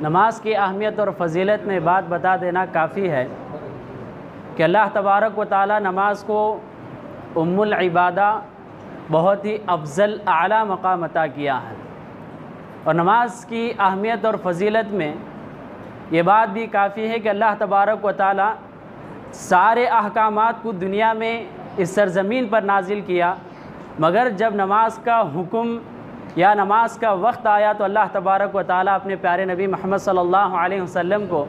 نماز کی اہمیت اور فضیلت میں بات بتا دینا کافی ہے کہ اللہ تبارک و تعالی نماز کو ام العبادہ بہت ہی افضل اعلیٰ مقام عطا کیا ہے، اور نماز کی اہمیت اور فضیلت میں یہ بات بھی کافی ہے کہ اللہ تبارک و تعالی سارے احکامات کو دنیا میں اس سرزمین پر نازل کیا، مگر جب نماز کا حکم یا نماز کا وقت آیا تو اللہ تبارک و تعالی اپنے پیارے نبی محمد صلی اللہ علیہ وسلم کو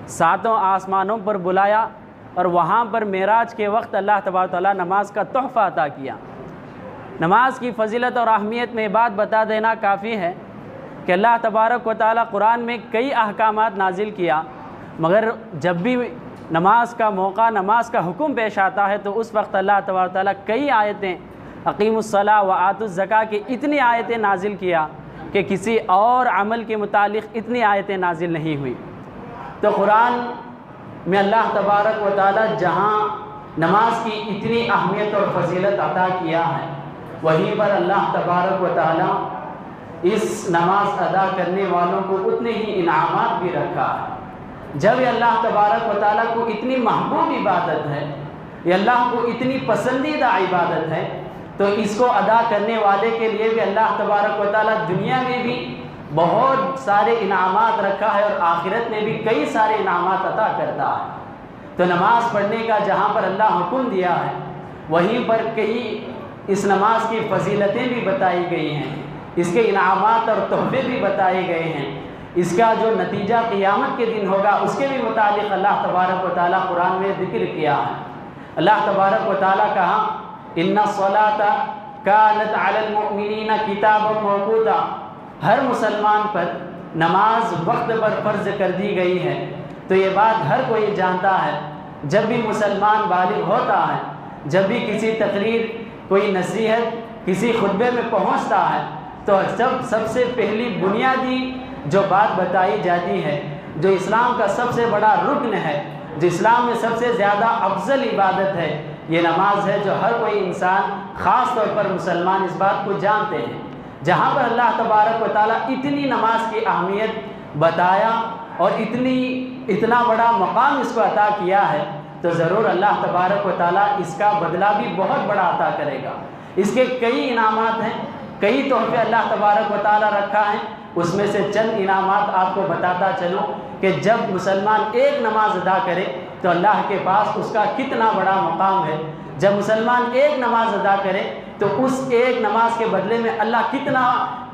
ساتوں آسمانوں پر بلایا، اور وہاں پر معراج کے وقت اللہ تبارک و تعالی نماز کا تحفہ عطا کیا۔ نماز کی فضیلت اور اہمیت میں بات بتا دینا کافی ہے کہ اللہ تبارک و تعالی قرآن میں کئی احکامات نازل کیا، مگر جب بھی نماز کا موقع، نماز کا حکم پیش آتا ہے تو اس وقت اللہ تبارک و تعالی کئی آیتیں اقیموا الصلاۃ وآتوا الزکاۃ کی اتنی آیتیں نازل کیا کہ کسی اور عمل کے متعلق اتنی آیتیں نازل نہیں ہوئی۔ تو قرآن میں اللہ تبارک و تعالی جہاں نماز کی اتنی اہمیت اور فضیلت عطا کیا ہے، وہیں پر اللہ تبارک و تعالی اس نماز ادا کرنے والوں کو اتنے ہی انعامات بھی رکھا ہے۔ جب یہ اللہ تبارک و تعالی کو اتنی محبوب عبادت ہے، یہ اللہ کو اتنی پسندیدہ عبادت ہے، تو اس کو ادا کرنے والے کے لیے بھی اللہ تبارک و تعالی دنیا میں بھی بہت سارے انعامات رکھا ہے، اور آخرت میں بھی کئی سارے انعامات عطا کرتا ہے۔ تو نماز پڑھنے کا جہاں پر اللہ حکم دیا ہے، وہیں پر کئی اس نماز کی فضیلتیں بھی بتائی گئی ہیں، اس کے انعامات اور تحفے بھی بتائے گئے ہیں، اس کا جو نتیجہ قیامت کے دن ہوگا اس کے بھی متعلق اللہ تبارک و تعالی قرآن میں ذکر کیا ہے۔ اللہ تبارک و تعالی کہا ان الصلاۃ کانت علی المؤمنین کتابا موقوتا، ہر مسلمان پر نماز وقت پر فرض کر دی گئی ہے۔ تو یہ بات ہر کوئی جانتا ہے، جب بھی مسلمان بالغ ہوتا ہے، جب بھی کسی تقریر، کوئی نصیحت، کسی خطبے میں پہنچتا ہے، تو سب سے پہلی بنیادی جو بات بتائی جاتی ہے، جو اسلام کا سب سے بڑا رکن ہے، جو اسلام میں سب سے زیادہ افضل عبادت ہے، یہ نماز ہے، جو ہر کوئی انسان خاص طور پر مسلمان اس بات کو جانتے ہیں۔ جہاں پر اللہ تبارک و تعالیٰ اتنی نماز کی اہمیت بتایا اور اتنا بڑا مقام اس کو عطا کیا ہے، تو ضرور اللہ تبارک و تعالیٰ اس کا بدلہ بھی بہت بڑا عطا کرے گا۔ اس کے کئی انعامات ہیں، کئی تحفے اللہ تبارک و تعالیٰ رکھا ہے، اس میں سے چند انعامات آپ کو بتاتا چلوں کہ جب مسلمان ایک نماز ادا کرے تو اللہ کے پاس اس کا کتنا بڑا مقام ہے۔ جب مسلمان ایک نماز ادا کرے تو اس ایک نماز کے بدلے میں اللہ کتنا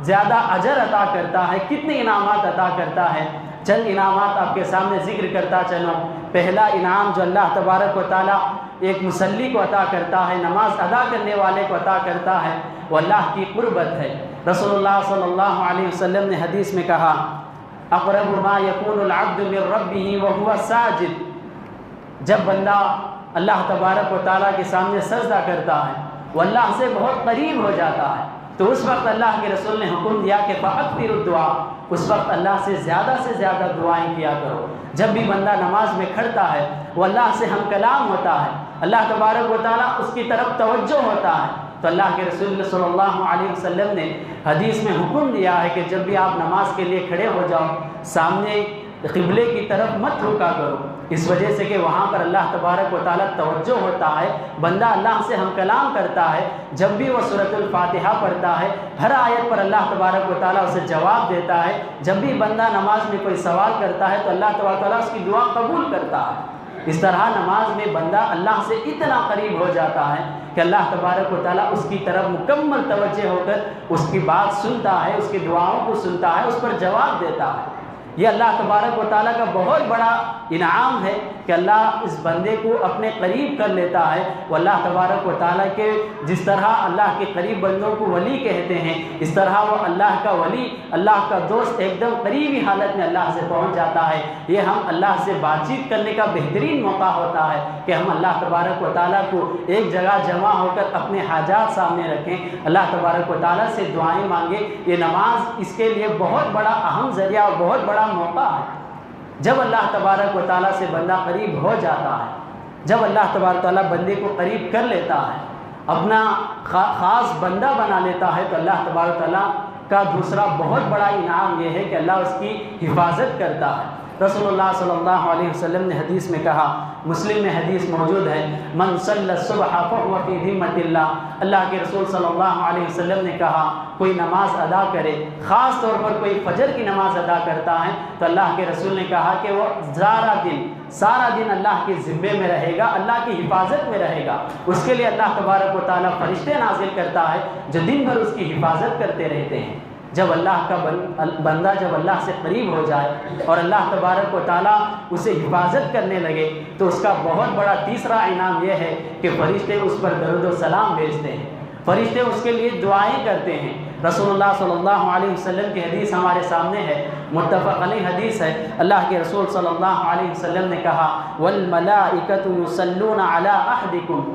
زیادہ اجر عطا کرتا ہے، کتنے انعامات عطا کرتا ہے۔ چند انعامات آپ کے سامنے ذکر کرتا چلوں۔ پہلا انعام جو اللہ تبارک و تعالیٰ ایک مصلی کو عطا کرتا ہے، نماز ادا کرنے والے کو عطا کرتا ہے، وہ اللہ کی قربت ہے۔ رسول اللہ صلی اللہ علیہ وسلم نے حدیث میں کہا اقرب ما یکون العبد من ربہ وہو ساجد، جب بندہ اللہ تبارک و تعالیٰ کے سامنے سجدہ کرتا ہے، وہ اللہ سے بہت قریب ہو جاتا ہے، تو اس وقت اللہ کے رسول نے حکم دیا کہ فَأَكْثِرُوا الدُّعَاء، اس وقت اللہ سے زیادہ دعائیں کیا کرو۔ جب بھی بندہ نماز میں کھڑتا ہے، وہ اللہ سے ہم کلام ہوتا ہے، اللہ تبارک و تعالیٰ اس کی طرف توجہ ہوتا ہے، تو اللہ کے رسول صلی اللہ علیہ وسلم نے حدیث میں حکم دیا ہے کہ جب بھی آپ نماز کے لیے کھڑے ہو جاؤ، سامنے قبلے کی طرف مت رکا کرو، اس وجہ سے کہ وہاں پر اللہ تبارک و تعالیٰ توجہ ہوتا ہے، بندہ اللہ سے ہم کلام کرتا ہے۔ جب بھی وہ سورۃ الفاتحہ پڑھتا ہے، ہر آیت پر اللہ تبارک و تعالیٰ اسے جواب دیتا ہے۔ جب بھی بندہ نماز میں کوئی سوال کرتا ہے تو اللہ تبارک و تعالیٰ اس کی دعا قبول کرتا ہے۔ اس طرح نماز میں بندہ اللہ سے اتنا قریب ہو جاتا ہے کہ اللہ تبارک و تعالیٰ اس کی طرف مکمل توجہ ہو کر اس کی بات سنتا ہے، اس کی دعاؤں کو سنتا ہے، اس پر جواب دیتا ہے۔ یہ اللہ تبارک و تعالیٰ کا بہت بڑا انعام ہے کہ اللہ اس بندے کو اپنے قریب کر لیتا ہے۔ وہ اللہ تبارک و تعالیٰ کے جس طرح اللہ کے قریب بندوں کو ولی کہتے ہیں، اس طرح وہ اللہ کا ولی، اللہ کا دوست ایک دم قریبی حالت میں اللہ سے پہنچ جاتا ہے۔ یہ ہم اللہ سے بات چیت کرنے کا بہترین موقع ہوتا ہے کہ ہم اللہ تبارک و تعالیٰ کو ایک جگہ جمع ہو کر اپنے حاجات سامنے رکھیں، اللہ تبارک و تعالیٰ سے دعائیں مانگیں۔ یہ نماز اس کے لیے بہت بڑا اہم ذریعہ اور بہت بڑا موقع ہے۔ جب اللہ تبارک و تعالیٰ سے بندہ قریب ہو جاتا ہے، جب اللہ تبارک و تعالیٰ بندے کو قریب کر لیتا ہے، اپنا خاص بندہ بنا لیتا ہے تو اللہ تبارک و تعالیٰ کا دوسرا بہت بڑا انعام یہ ہے کہ اللہ اس کی حفاظت کرتا ہے۔ رسول اللہ صلی اللہ علیہ وسلم نے حدیث میں کہا، مسلم میں حدیث موجود ہے، من صلی الصبح فهو فی ذمۃ اللہ، اللہ کے رسول صلی اللہ علیہ وسلم نے کہا کوئی نماز ادا کرے، خاص طور پر کوئی فجر کی نماز ادا کرتا ہے تو اللہ کے رسول نے کہا کہ وہ سارا دن اللہ کے ذمے میں رہے گا، اللہ کی حفاظت میں رہے گا۔ اس کے لیے اللہ تبارک و تعالیٰ فرشتے نازل کرتا ہے جو دن بھر اس کی حفاظت کرتے رہتے ہیں۔ جب اللہ کا بندہ جب اللہ سے قریب ہو جائے اور اللہ تبارک و تعالیٰ اسے حفاظت کرنے لگے تو اس کا بہت بڑا تیسرا انعام یہ ہے کہ فرشتے اس پر درود و سلام بھیجتے ہیں، فرشتے اس کے لیے دعائیں کرتے ہیں۔ رسول اللہ صلی اللہ علیہ وسلم کی حدیث ہمارے سامنے ہے، متفق علیہ حدیث ہے، اللہ کے رسول صلی اللہ علیہ وسلم نے کہا والملائکۃ یصلون علی احدکم،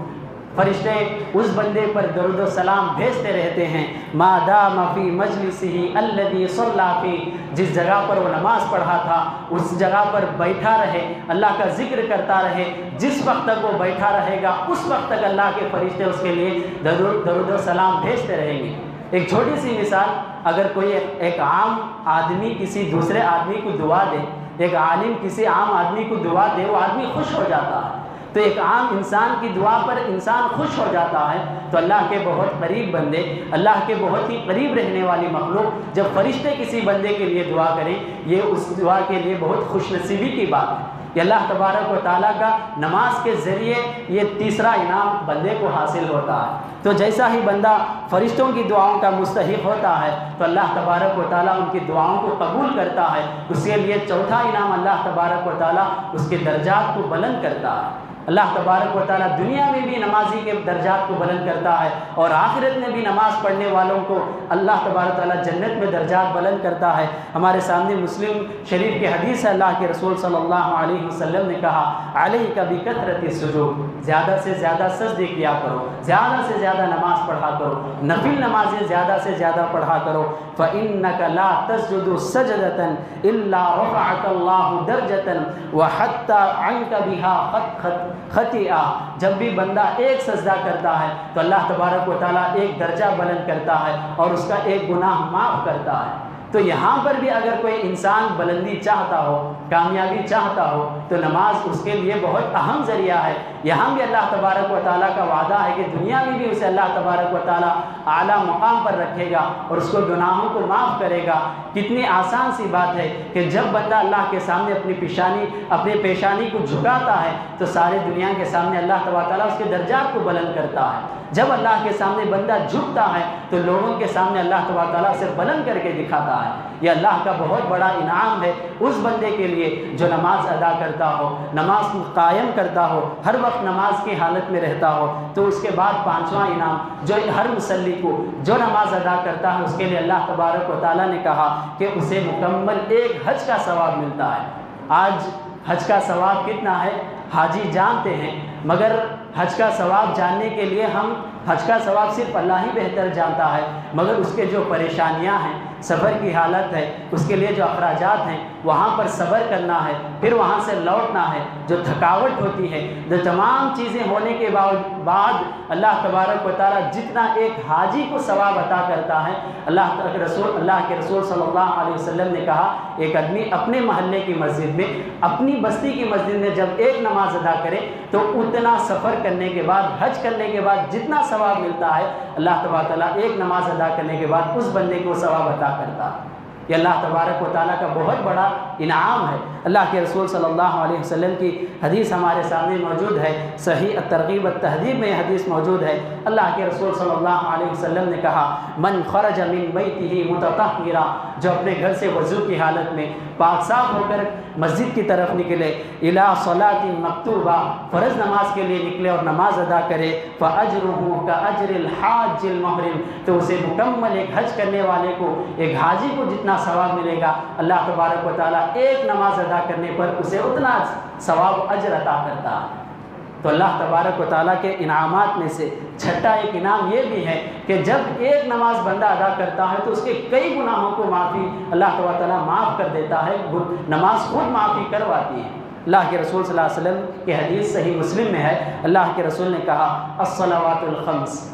فرشتے اس بندے پر درود و سلام بھیجتے رہتے ہیں ما دام فی مجلسہ الذی صلی فیہ، جس جگہ پر وہ نماز پڑھا تھا اس جگہ پر بیٹھا رہے، اللہ کا ذکر کرتا رہے، جس وقت تک وہ بیٹھا رہے گا اس وقت تک اللہ کے فرشتے اس کے لیے درود و سلام بھیجتے رہیں گے۔ ایک چھوٹی سی مثال، اگر کوئی ایک عام آدمی کسی دوسرے آدمی کو دعا دے، ایک عالم کسی عام آدمی کو دعا دے، وہ آدمی خوش ہو جاتا ہے، تو ایک عام انسان کی دعا پر انسان خوش ہو جاتا ہے، تو اللہ کے بہت قریب بندے، اللہ کے بہت ہی قریب رہنے والی مخلوق جب فرشتے کسی بندے کے لیے دعا کریں، یہ اس دعا کے لیے بہت خوش نصیبی کی بات ہے۔ یہ اللہ تبارک و تعالیٰ کا نماز کے ذریعے یہ تیسرا انعام بندے کو حاصل ہوتا ہے۔ تو جیسا ہی بندہ فرشتوں کی دعاؤں کا مستحق ہوتا ہے تو اللہ تبارک و تعالیٰ ان کی دعاؤں کو قبول کرتا ہے، اس کے لیے چوتھا انعام اللہ تبارک و تعالیٰ اس کے درجات کو بلند کرتا ہے۔ اللہ تبارک و تعالیٰ دنیا میں بھی نمازی کے درجات کو بلند کرتا ہے اور آخرت میں بھی نماز پڑھنے والوں کو اللہ تبارک و تعالیٰ جنت میں درجات بلند کرتا ہے۔ ہمارے سامنے مسلم شریف کی حدیث ہے، اللہ کے رسول صلی اللہ علیہ وسلم نے کہا علیک بکثرۃ السجود، زیادہ سے زیادہ سجدے کیا کرو، زیادہ سے زیادہ نماز پڑھا کرو، نفل نمازیں زیادہ سے زیادہ پڑھا کرو، فإنک لا تسجد سجدۃ الا رفعک اللہ درجۃ وحط عنک بها خطیئہ، جب بھی بندہ ایک سجدہ کرتا ہے تو اللہ تبارک و تعالیٰ ایک درجہ بلند کرتا ہے اور اس کا ایک گناہ معاف کرتا ہے۔ تو یہاں پر بھی اگر کوئی انسان بلندی چاہتا ہو، کامیابی چاہتا ہو تو نماز اس کے لیے بہت اہم ذریعہ ہے۔ یہاں بھی اللہ تبارک و تعالیٰ کا وعدہ ہے کہ دنیا میں بھی اسے اللہ تبارک و تعالیٰ اعلیٰ مقام پر رکھے گا اور اس کو گناہوں کو معاف کرے گا۔ کتنی آسان سی بات ہے کہ جب بندہ اللہ کے سامنے اپنی پیشانی کو جھکاتا ہے تو سارے دنیا کے سامنے اللہ تبارک و تعالیٰ اس کے درجات کو بلند کرتا ہے۔ جب اللہ کے سامنے بندہ جھکتا ہے تو لوگوں کے سامنے اللہ تبارک و تعالیٰ اسے بلند کر کے دکھاتا ہے۔ یہ اللہ کا بہت بڑا انعام ہے اس بندے کے لیے جو نماز ادا کرتا ہو، نماز کو قائم کرتا ہو، ہر وقت نماز کی حالت میں رہتا ہو۔ تو اس کے بعد پانچواں انعام جو ہر مصلی کو جو نماز ادا کرتا ہے اس کے لیے اللہ تبارک و تعالیٰ نے کہا کہ اسے مکمل ایک حج کا ثواب ملتا ہے۔ آج حج کا ثواب کتنا ہے حاجی جانتے ہیں، مگر حج کا ثواب جاننے کے لیے حج کا ثواب صرف اللہ ہی بہتر جانتا ہے، مگر اس کے جو پریشانیاں ہیں، سفر کی حالت ہے، اس کے لیے جو اخراجات ہیں، وہاں پر صبر کرنا ہے، پھر وہاں سے لوٹنا ہے، جو تھکاوٹ ہوتی ہے، جو تمام چیزیں ہونے کے بعد اللہ تبارک و تعالیٰ جتنا ایک حاجی کو ثواب عطا کرتا ہے، اللہ کے رسول صلی اللہ علیہ وسلم نے کہا ایک آدمی اپنے محلے کی مسجد میں، اپنی بستی کی مسجد میں جب ایک نماز ادا کرے تو اتنا سفر کرنے کے بعد، حج کرنے کے بعد جتنا ثواب ملتا ہے اللہ تبارک و تعالیٰ ایک نماز ادا کرنے کے بعد اس بندے کو ثواب عطا کرتا ہے۔ یہ اللہ تبارک و تعالیٰ کا بہت بڑا انعام ہے۔ اللہ کے رسول صلی اللہ علیہ وسلم کی حدیث ہمارے سامنے موجود ہے، صحیح الترغیب والتہذیب میں یہ حدیث موجود ہے۔ اللہ کے رسول صلی اللہ علیہ وسلم نے کہا من خرج من بیتہ متطہرا، جو اپنے گھر سے وضو کی حالت میں پاک صاف ہو کر مسجد کی طرف نکلے، الی صلاۃ مکتوبہ، فرض نماز کے لیے نکلے اور نماز ادا کرے، فاجرہ کاجر الحاج المحرم، تو اسے مکمل ایک حج کرنے والے کو، ایک حاجی کو جتنا ثواب ملے گا اللہ تبارک و تعالیٰ ایک نماز ادا کرنے پر اسے اتنا ثواب اجر عطا کرتا ہے۔ تو اللہ تبارک و تعالیٰ کے انعامات میں سے چھٹا ایک انعام یہ بھی ہے کہ جب ایک نماز بندہ ادا کرتا ہے تو اس کے کئی گناہوں کو معافی اللہ تبارک و تعالیٰ معاف کر دیتا ہے، نماز خود معافی کرواتی ہے۔ اللہ کے رسول صلی اللہ علیہ وسلم کی حدیث صحیح مسلم میں ہے، اللہ کے رسول نے کہا الصلوات الخمس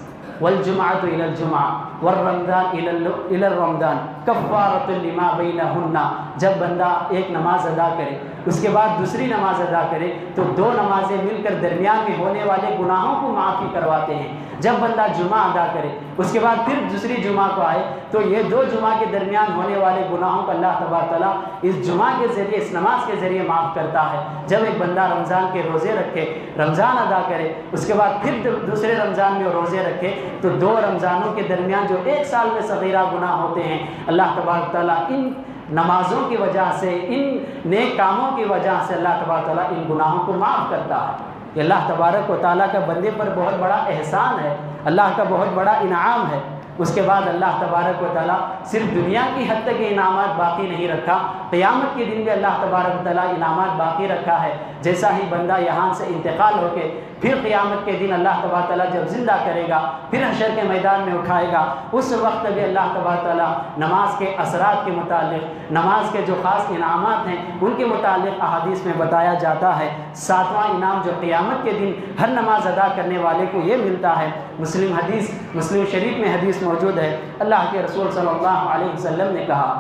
والجمعۃ الی الجمعہ والرمضان الی الرمضان کفارۃ لما بینہن، جب بندہ ایک نماز ادا کرے اس کے بعد دوسری نماز ادا کرے تو دو نمازیں مل کر درمیان میں ہونے والے گناہوں کو معافی کرواتے ہیں۔ جب بندہ جمعہ ادا کرے اس کے بعد پھر دوسری جمعہ کو آئے تو یہ دو جمعہ کے درمیان ہونے والے گناہوں کو اللہ تبارک تعالیٰ اس جمعہ کے ذریعے، اس نماز کے ذریعے معاف کرتا ہے۔ جب ایک بندہ رمضان کے روزے رکھے، رمضان ادا کرے، اس کے بعد پھر دوسرے رمضان میں روزے رکھے تو دو رمضانوں کے درمیان جو ایک سال میں صغیرہ گناہ ہوتے ہیں، اللہ تبارک تعالیٰ ان نمازوں کی وجہ سے، ان نیک کاموں کی وجہ سے اللہ تبارک تعالیٰ ان گناہوں کو معاف کرتا ہے۔ یہ اللہ تبارک و تعالیٰ کا بندے پر بہت بڑا احسان ہے، اللہ کا بہت بڑا انعام ہے۔ اس کے بعد اللہ تبارک و تعالیٰ صرف دنیا کی حد تک انعامات باقی نہیں رکھا، قیامت کے دن بھی اللہ تبارک و تعالیٰ انعامات باقی رکھا ہے۔ جیسا ہی بندہ یہاں سے انتقال ہو کے پھر قیامت کے دن اللہ تبارک تعالیٰ جب زندہ کرے گا، پھر حشر کے میدان میں اٹھائے گا، اس وقت بھی اللہ تبارک تعالیٰ نماز کے اثرات کے متعلق، نماز کے جو خاص انعامات ہیں ان کے متعلق احادیث میں بتایا جاتا ہے۔ ساتواں انعام جو قیامت کے دن ہر نماز ادا کرنے والے کو یہ ملتا ہے، مسلم شریف میں حدیث موجود ہے، اللہ کے رسول صلی اللہ علیہ وسلم نے کہا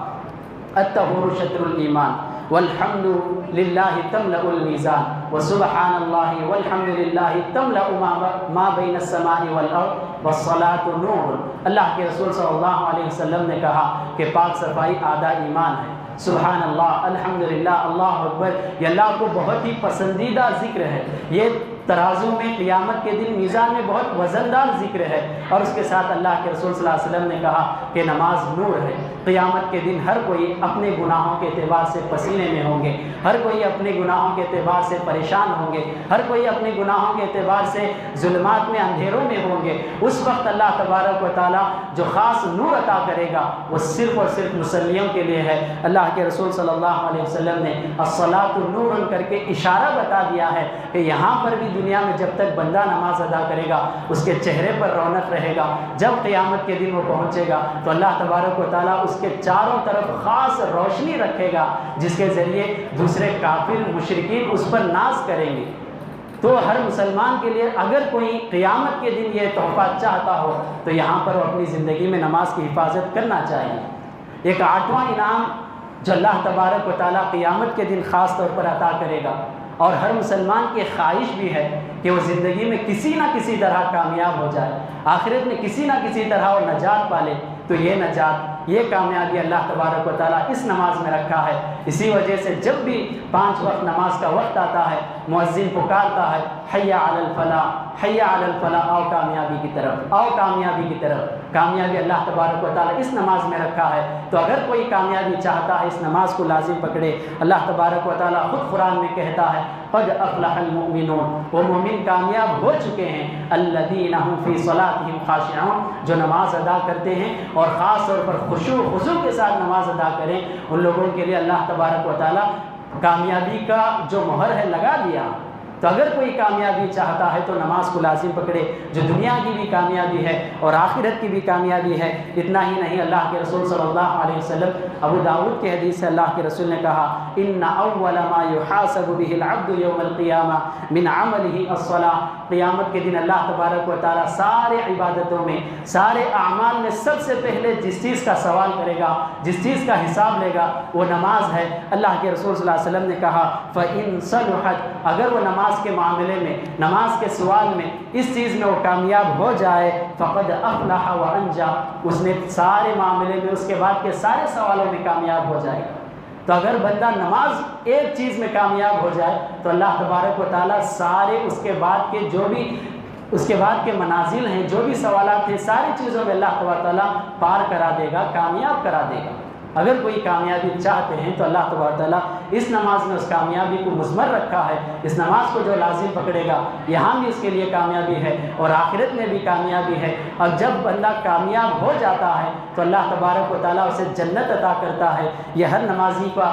الطہور شطر الایمان والحمد للہ تملأ المیزان وسبحان اللہ والحمد للہ تملأ ما بین السماء والارض والصلاة نور۔ اللہ کے رسول صلی اللہ علیہ وسلم نے کہا کہ پاک صفائی آدھا ایمان ہے۔ سبحان اللہ، الحمدللہ، اللہ اکبر، یہ اللہ کو بہت ہی پسندیدہ ذکر ہے، یہ ترازو میں قیامت کے دن میزان میں بہت وزندار ذکر ہے۔ اور اس کے ساتھ اللہ کے رسول صلی اللہ علیہ وسلم نے کہا کہ نماز نور ہے۔ قیامت کے دن ہر کوئی اپنے گناہوں کے اعتبار سے پسینے میں ہوں گے، ہر کوئی اپنے گناہوں کے اعتبار سے پریشان ہوں گے، ہر کوئی اپنے گناہوں کے اعتبار سے ظلمات میں، اندھیروں میں ہوں گے۔ اس وقت اللہ تبارک و تعالیٰ جو خاص نور عطا کرے گا وہ صرف اور صرف مصلیوں کے لیے ہے۔ اللہ کے رسول صلی اللہ علیہ وسلم نے الصلاۃ نور کر کے اشارہ بتا دیا ہے کہ یہاں پر بھی دنیا میں جب تک بندہ نماز ادا کرے گا اس کے چہرے پر رونق رہے گا، جب قیامت کے دن وہ پہنچے گا تو اللہ تبارک و تعالیٰ اس کے چاروں طرف خاص روشنی رکھے گا جس کے ذریعے دوسرے کافر مشرکین اس پر ناز کریں گے۔ تو ہر مسلمان کے لیے اگر کوئی قیامت کے دن یہ تحفہ چاہتا ہو تو یہاں پر وہ اپنی زندگی میں نماز کی حفاظت کرنا چاہیے۔ ایک آٹھواں انعام جو اللہ تبارک و تعالیٰ قیامت کے دن خاص طور پر عطا کرے گا اور ہر مسلمان کی خواہش بھی ہے کہ وہ زندگی میں کسی نہ کسی طرح کامیاب ہو جائے، آخرت میں کسی نہ کسی طرح وہ نجات پالے، تو یہ نجات، یہ کامیابی اللہ تبارک و تعالیٰ اس نماز میں رکھا ہے۔ اسی وجہ سے جب بھی 5 وقت نماز کا وقت آتا ہے مؤذن پکارتا ہے حی علی الفلاح، حی علی الفلاح، آؤ کامیابی کی طرف، آؤ کامیابی کی طرف۔ کامیابی اللہ تبارک و تعالیٰ اس نماز میں رکھا ہے، تو اگر کوئی کامیابی چاہتا ہے اس نماز کو لازم پکڑے۔ اللہ تبارک و تعالیٰ خود قرآن میں کہتا ہے قد افلح المؤمنون، وہ مومن کامیاب ہو چکے ہیں، الذین هم فی صلاتهم خاشعون، جو نماز ادا کرتے ہیں اور خاص طور پر خشوع خضوع کے ساتھ نماز ادا کریں، ان لوگوں کے لیے اللہ تبارک و تعالیٰ کامیابی کا جو مہر ہے لگا دیا۔ تو اگر کوئی کامیابی چاہتا ہے تو نماز کو لازم پکڑے، جو دنیا کی بھی کامیابی ہے اور آخرت کی بھی کامیابی ہے۔ اتنا ہی نہیں، اللہ کے رسول صلی اللہ علیہ وسلم، ابو داؤد کی حدیث سے اللہ کے رسول نے کہا ان اول ما يحاسب به العبد يوم القيامه من عمله الصلاة، قیامت کے دن اللہ تبارک و تعالیٰ سارے عبادتوں میں، سارے اعمال میں سب سے پہلے جس چیز کا سوال کرے گا، جس چیز کا حساب لے گا وہ نماز ہے۔ اللہ کے رسول صلی اللہ علیہ وسلم نے کہا فَإِن صَلُحَتْ، اگر وہ نماز کے معاملے میں، نماز کے سوال میں، اس چیز میں وہ کامیاب ہو جائے فقد افلح وانجا، اس نے سارے معاملے میں، اس کے بعد کے سارے سوالوں میں کامیاب ہو جائے گا۔ تو اگر بندہ نماز ایک چیز میں کامیاب ہو جائے تو اللہ تبارک و تعالیٰ سارے اس کے بعد کے جو بھی اس کے بعد کے منازل ہیں، جو بھی سوالات ہیں، ساری چیزوں میں اللہ تبارک و تعالیٰ پار کرا دے گا، کامیاب کرا دے گا۔ اگر کوئی کامیابی چاہتے ہیں تو اللہ تبارک و تعالیٰ اس نماز میں اس کامیابی کو مضمر رکھا ہے۔ اس نماز کو جو لازم پکڑے گا یہاں بھی اس کے لیے کامیابی ہے اور آخرت میں بھی کامیابی ہے۔ اور جب بندہ کامیاب ہو جاتا ہے تو اللہ تبارک و تعالیٰ اسے جنت عطا کرتا ہے۔ یہ ہر نمازی کا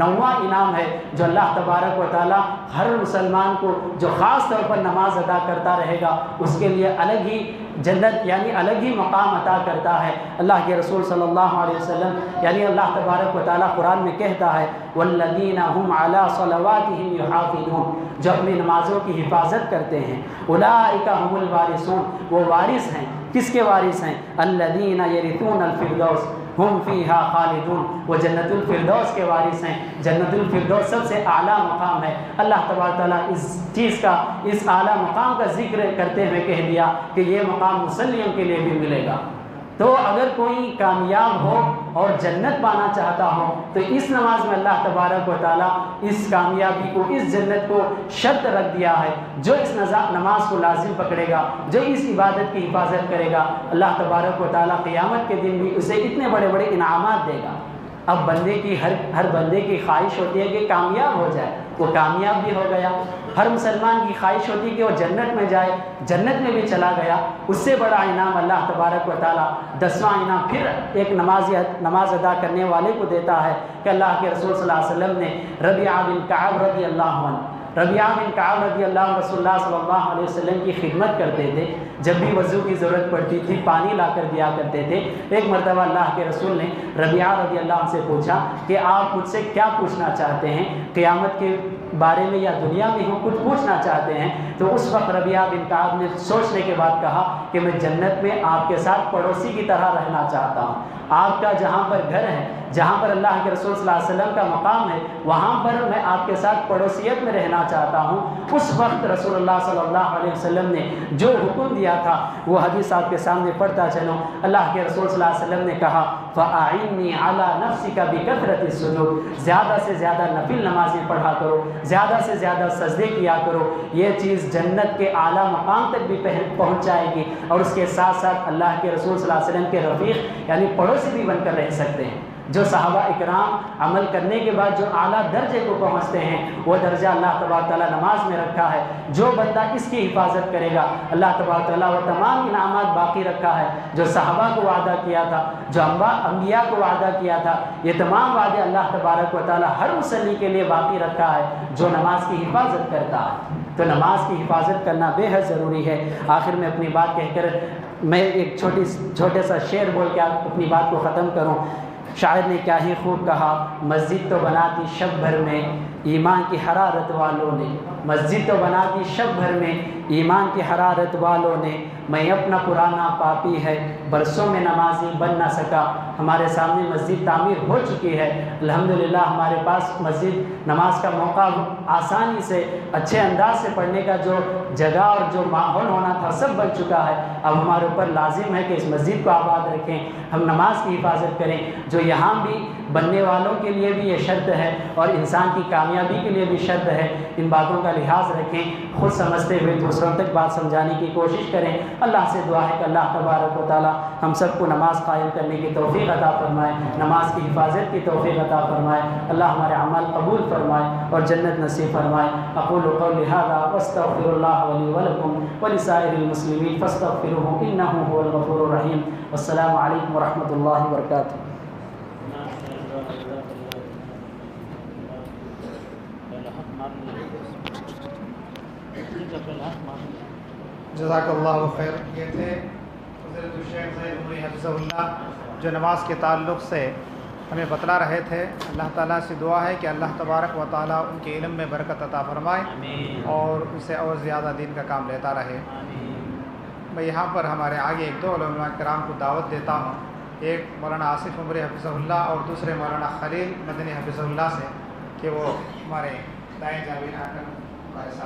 9واں انعام ہے جو اللہ تبارک و تعالیٰ ہر مسلمان کو جو خاص طور پر نماز ادا کرتا رہے گا اس کے لیے الگ ہی جنت یعنی الگ ہی مقام عطا کرتا ہے۔ اللہ کے رسول صلی اللہ علیہ وسلم یعنی اللہ تبارک و تعالیٰ قرآن میں کہتا ہے والذین هم علی صلواتهم یحافظون، جو اپنی نمازوں کی حفاظت کرتے ہیں، اولئک هم الوارثون، وہ وارث ہیں۔ کس کے وارث ہیں؟ الذین یرثون الفردوس ہم فیہا خالدون، وہ جنت الفردوس کے وارث ہیں۔ جنت الفردوس سب سے اعلیٰ مقام ہے۔ اللہ تبارک تعالیٰ اس چیز کا، اس اعلیٰ مقام کا ذکر کرتے ہوئے کہہ دیا کہ یہ مقام مسلم کے لیے بھی ملے گا۔ تو اگر کوئی کامیاب ہو اور جنت پانا چاہتا ہو تو اس نماز میں اللہ تبارک و تعالیٰ اس کامیابی کو، اس جنت کو شرط رکھ دیا ہے۔ جو اس نماز کو لازم پکڑے گا، جو اس عبادت کی حفاظت کرے گا، اللہ تبارک و تعالیٰ قیامت کے دن بھی اسے اتنے بڑے بڑے انعامات دے گا۔ اب بندے کی ہر بندے کی خواہش ہوتی ہے کہ کامیاب ہو جائے، وہ کامیاب بھی ہو گیا۔ ہر مسلمان کی خواہش ہوتی ہے کہ وہ جنت میں جائے، جنت میں بھی چلا گیا۔ اس سے بڑا انعام اللہ تبارک و تعالیٰ 10واں انعام پھر ایک نماز ادا کرنے والے کو دیتا ہے کہ اللہ کے رسول صلی اللہ علیہ وسلم نے ربیعہ بن کعب رضی اللہ عنہ، ربیعہ بن کعب رضی اللہ عنہ رسول اللہ صلی اللہ علیہ وسلم کی خدمت کرتے تھے۔ جب بھی وضو کی ضرورت پڑتی تھی پانی لا کر دیا کرتے تھے۔ ایک مرتبہ اللہ کے رسول نے ربیعہ رضی اللہ عنہ سے پوچھا کہ آپ مجھ سے کیا پوچھنا چاہتے ہیں، قیامت کے بارے میں یا دنیا میں ہوں کچھ پوچھنا چاہتے ہیں؟ تو اس وقت ربیعہ بن کعب نے سوچنے کے بعد کہا کہ میں جنت میں آپ کے ساتھ پڑوسی کی طرح رہنا چاہتا ہوں۔ آپ کا جہاں پر گھر ہے، جہاں پر اللہ کے رسول صلی اللہ علیہ وسلم کا مقام ہے، وہاں پر میں آپ کے ساتھ پڑوسیت میں رہنا چاہتا ہوں۔ اس وقت رسول اللہ صلی اللہ علیہ وسلم نے جو حکم دیا تھا وہ حدیث آپ کے سامنے پڑھتا چلوں۔ اللہ کے رسول صلی اللہ علیہ وسلم نے کہا فَأَعِنِّي عَلَى نَفْسِكَ بِكَثْرَةِ السُّجُودِ، زیادہ سے زیادہ نفل نمازیں پڑھا کرو، زیادہ سے زیادہ سجدے کیا کرو۔ یہ چیز جنت کے اعلیٰ مقام تک بھی پہنچ جائے گی، اور اس کے ساتھ ساتھ اللہ کے رسول صلی اللہ علیہ وسلم کے رفیق یعنی پڑوسی بھی بن کر رہ سکتے ہیں۔ جو صحابہ اکرام عمل کرنے کے بعد جو اعلیٰ درجے کو پہنچتے ہیں، وہ درجہ اللہ تبارک تعالیٰ نماز میں رکھا ہے۔ جو بندہ اس کی حفاظت کرے گا، اللہ تبارک تعالیٰ وہ تمام انعامات باقی رکھا ہے جو صحابہ کو وعدہ کیا تھا، جو انبیاء کو وعدہ کیا تھا۔ یہ تمام وعدے اللہ تبارک و تعالیٰ ہر مصلی کے لیے باقی رکھا ہے جو نماز کی حفاظت کرتا ہے۔ تو نماز کی حفاظت کرنا بے حد ضروری ہے۔ آخر میں اپنی بات کہہ کر میں ایک چھوٹے سا شعر بول کے اپنی بات کو ختم کروں۔ شاعر نے کیا ہی خوب کہا، مسجد تو بنا دی شب بھر میں ایمان کی حرارت والوں نے، مسجد تو بنا دی شب بھر میں ایمان کی حرارت والوں نے، میں اپنا پرانا پاپی ہے برسوں میں نمازی بن نہ سکا۔ ہمارے سامنے مسجد تعمیر ہو چکی ہے، الحمدللہ ہمارے پاس مسجد نماز کا موقع آسانی سے اچھے انداز سے پڑھنے کا جو جگہ اور جو ماحول ہونا تھا سب بن چکا ہے۔ اب ہمارے اوپر لازم ہے کہ اس مسجد کو آباد رکھیں، ہم نماز کی حفاظت کریں۔ جو یہاں بھی بننے والوں کے لیے بھی یہ شرط ہے اور انسان کی کامیابی کے لیے بھی شرط ہے، ان باتوں کا لحاظ رکھیں، خود سمجھتے ہوئے دوسروں تک بات سمجھانے کی کوشش کریں۔ اللہ سے دعا ہے کہ اللہ تبارک و تعالی ہم سب کو نماز قائم کرنے کی توفیق عطا فرمائے، نماز کی حفاظت کی توفیق عطا فرمائے، اللہ ہمارے عمل قبول فرمائے اور جنت نصیب فرمائے۔ اقول قولی ھذا واستغفر اللہ لی ولکم ولسائر المسلمین فاستغفروہ انہ ھو الغفور الرحیم۔ والسلام علیکم ورحمۃ اللہ وبرکاتہ۔ جزاک اللہ خیر۔ یہ تھے حضرت الشیخ زید عمری حفظہ اللہ جو نماز کے تعلق سے ہمیں بتلا رہے تھے۔ اللہ تعالیٰ سے دعا ہے کہ اللہ تبارک و تعالیٰ ان کے علم میں برکت عطا فرمائے اور ان سے اور زیادہ دین کا کام لیتا رہے۔ میں یہاں پر ہمارے آگے ایک دو علماء کرام کو دعوت دیتا ہوں، ایک مولانا آصف عمری حفظہ اللہ اور دوسرے مولانا خلیل مدنی حفظہ اللہ سے، کہ وہ ہمارے دائیں جانب آ کر ہمارے ساتھ